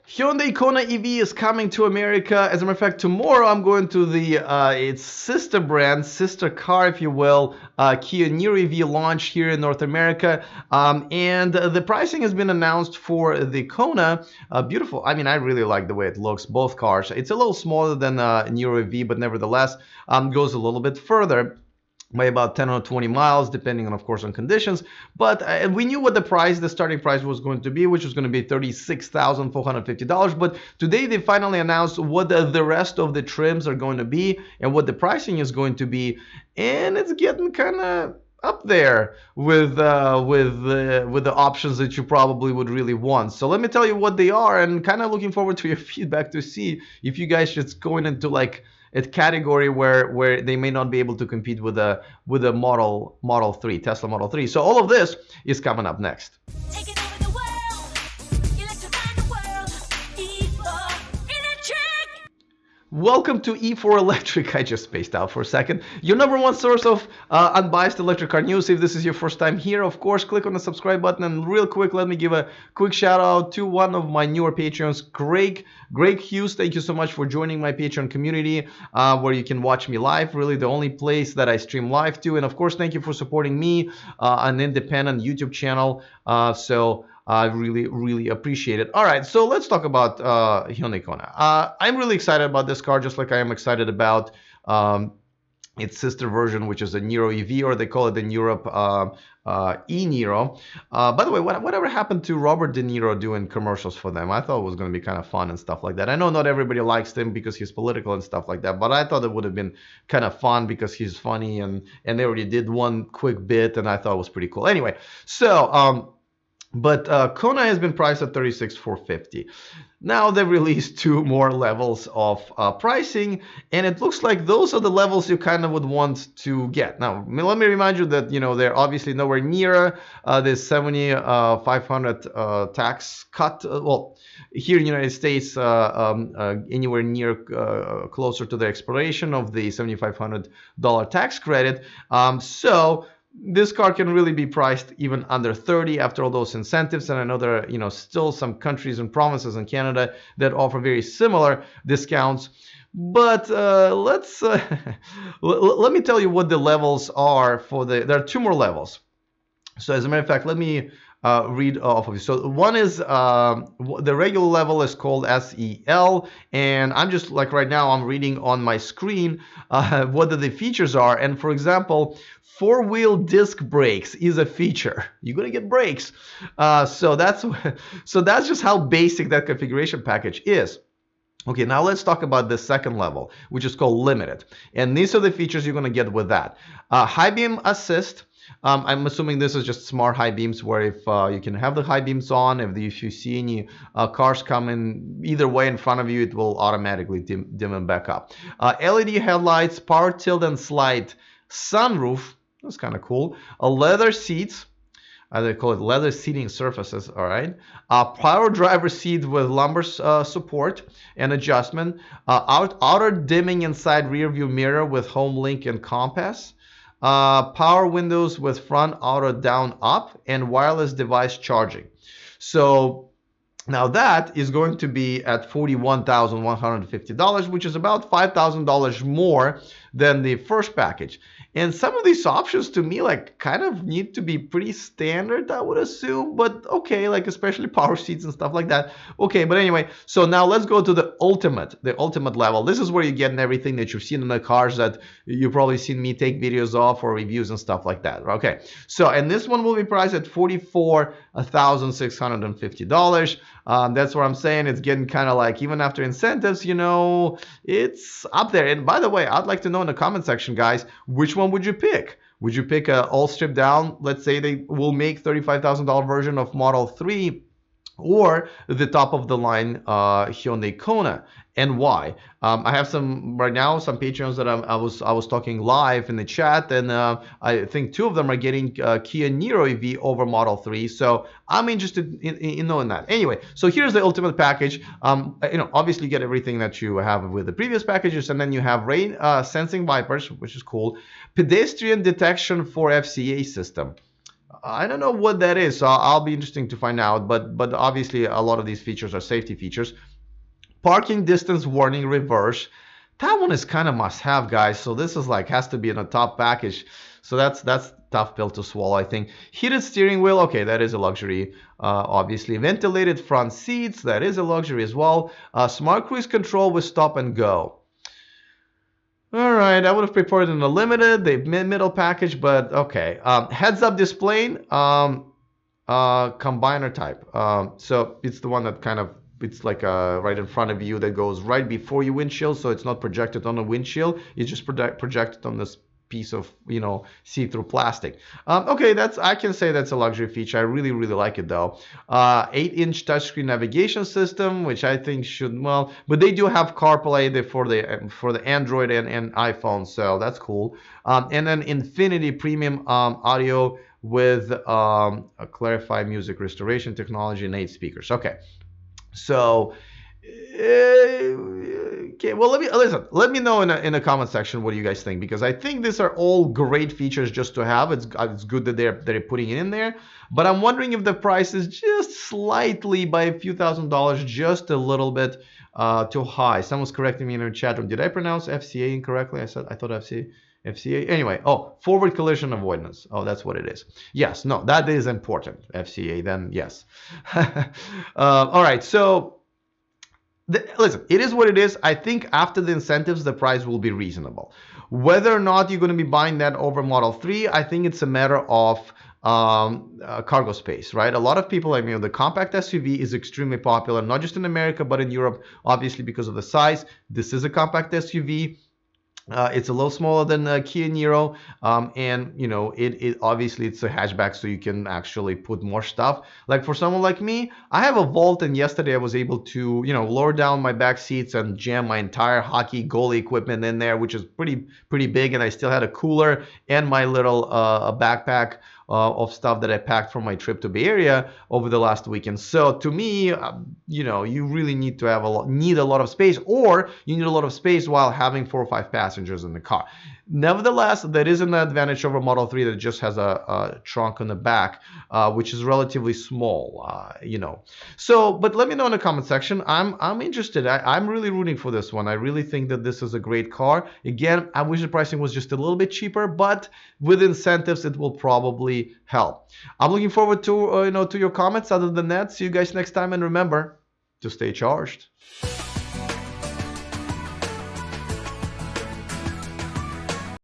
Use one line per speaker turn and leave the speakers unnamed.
Hyundai Kona EV is coming to America. As a matter of fact, tomorrow I'm going to the its sister brand, sister car, if you will, Kia Niro EV launch here in North America. And the pricing has been announced for the Kona. Beautiful. I mean, I really like the way it looks. Both cars. It's a little smaller than Niro EV, but nevertheless goes a little bit further by about 10 or 20 miles, depending on, of course, on conditions. But we knew what the starting price was going to be, which was going to be $36,450. But today they finally announced what the rest of the trims are going to be and what the pricing is going to be, and it's getting kind of up there with the options that you probably would really want. So let me tell you what they are, and kind of looking forward to your feedback to see if you guys just going into like a category where they may not be able to compete with a Model 3, Tesla Model 3. So all of this is coming up next. Taking over the world, electrifying the world, E4 Electric. Welcome to E4 Electric. I just spaced out for a second. Your number one source of unbiased electric car news. If this is your first time here, of course, click on the subscribe button. And real quick, let me give a quick shout out to one of my newer Patreons, Greg Hughes. Thank you so much for joining my Patreon community where you can watch me live. Really the only place that I stream live to. And of course, thank you for supporting me, an independent YouTube channel. I really appreciate it. All right, so let's talk about Hyundai Kona. I'm really excited about this car, just like I am excited about its sister version, which is a Niro EV, or they call it in Europe e-Niro. By the way, whatever happened to Robert De Niro doing commercials for them? I thought it was going to be kind of fun and stuff like that. I know not everybody likes him because he's political and stuff like that, but I thought it would have been kind of fun because he's funny, and they already did one quick bit, and I thought it was pretty cool. Anyway, so but Kona has been priced at $36,450. Now they've released two more levels of pricing, and it looks like those are the levels you kind of would want to get. Now, let me remind you that they're obviously nowhere near this 7,500 tax cut. Well, here in the United States, anywhere near closer to the expiration of the $7,500 tax credit. So this car can really be priced even under 30 after all those incentives. And I know there are still some countries and provinces in Canada that offer very similar discounts. But let's let me tell you what the levels are for there are two more levels. So as a matter of fact, let me read off of you. So one is the regular level is called SEL, and I'm just like right now I'm reading on my screen what the features are. And for example, 4-wheel disc brakes is a feature. You're gonna get brakes. So that's just how basic that configuration package is. Okay, now let's talk about the second level, which is called Limited. And these are the features you're gonna get with that. High beam assist. I'm assuming this is just smart high beams, where if you can have the high beams on, if you see any cars coming either way in front of you, it will automatically dim them back up. LED headlights, power tilt and slide sunroof. That's kind of cool. Leather seats. They call it leather seating surfaces. All right. Power driver seat with lumbar support and adjustment. Outer dimming inside rear view mirror with home link and compass. Power windows with front auto down up, and wireless device charging. So now that is going to be at $41,150, which is about $5,000 more than the first package. And some of these options to me like kind of need to be pretty standard, I would assume, but okay, like especially power seats and stuff like that. Okay, but anyway, so now let's go to the ultimate level. This is where you're getting everything that you've seen in the cars that you've probably seen me take videos of or reviews and stuff like that. Okay, so and this one will be priced at $44,650. That's what I'm saying. It's getting kind of like, even after incentives, it's up there. And by the way, I'd like to know in the comment section, guys, which one would you pick? Would you pick a all stripped down, let's say they will make $35,000 version of Model 3, or the top of the line Hyundai Kona, and why? I have some right now, some Patreons that I was talking live in the chat, and I think two of them are getting Kia Niro EV over Model 3. So I'm interested in knowing that. Anyway, so here's the ultimate package. Obviously you get everything that you have with the previous packages, and then you have rain sensing wipers, which is cool. Pedestrian detection for FCA system. I don't know what that is, so I'll be interesting to find out. But obviously a lot of these features are safety features. Parking distance warning reverse. That one is kind of must have, guys. So this is like has to be in a top package. So that's tough pill to swallow, I think. Heated steering wheel, okay, that is a luxury. Obviously, ventilated front seats, that is a luxury as well. Smart cruise control with stop and go. All right, I would have preferred in a limited, the middle package, but okay. Heads-up display, combiner type. So it's the one that kind of it's like right in front of you that goes right before your windshield, so it's not projected on the windshield. It's just projected on this piece of see-through plastic. Okay, that's I can say that's a luxury feature. I really like it though. 8-inch touchscreen navigation system, which I think should but they do have CarPlay for the Android and iPhone, so that's cool. And then Infinity Premium audio with a Clarify music restoration technology and 8 speakers. Okay, so okay, well let me know in the comment section what do you guys think, because I think these are all great features just to have. It's good that they're putting it in there, but I'm wondering if the price is just slightly by a few $1,000s, just a little bit too high. Someone's correcting me in the chat room. Did I pronounce FCA incorrectly? I thought FCA. Anyway, forward collision avoidance. Oh, that's what it is. Yes, no, that is important. FCA, then yes. All right, so listen, it is what it is. I think after the incentives, the price will be reasonable. Whether or not you're going to be buying that over Model 3, I think it's a matter of cargo space, right? A lot of people, the compact SUV is extremely popular, not just in America, but in Europe, obviously because of the size. This is a compact SUV. It's a little smaller than the Kia Niro, and it obviously it's a hatchback, so you can actually put more stuff. Like for someone like me, I have a Volt, and yesterday I was able to lower down my back seats and jam my entire hockey goalie equipment in there, which is pretty big, and I still had a cooler and my little backpack of stuff that I packed from my trip to Bay Area over the last weekend. So to me, you really need to have a lot of space, or you need a lot of space while having 4 or 5 passengers in the car. Nevertheless, there is an advantage over Model 3 that just has a trunk on the back, which is relatively small, So, but let me know in the comment section. I'm interested. I'm really rooting for this one. I really think that this is a great car. Again, I wish the pricing was just a little bit cheaper, but with incentives, it will probably help. I'm looking forward to to your comments. Other than that, see you guys next time, and remember to stay charged.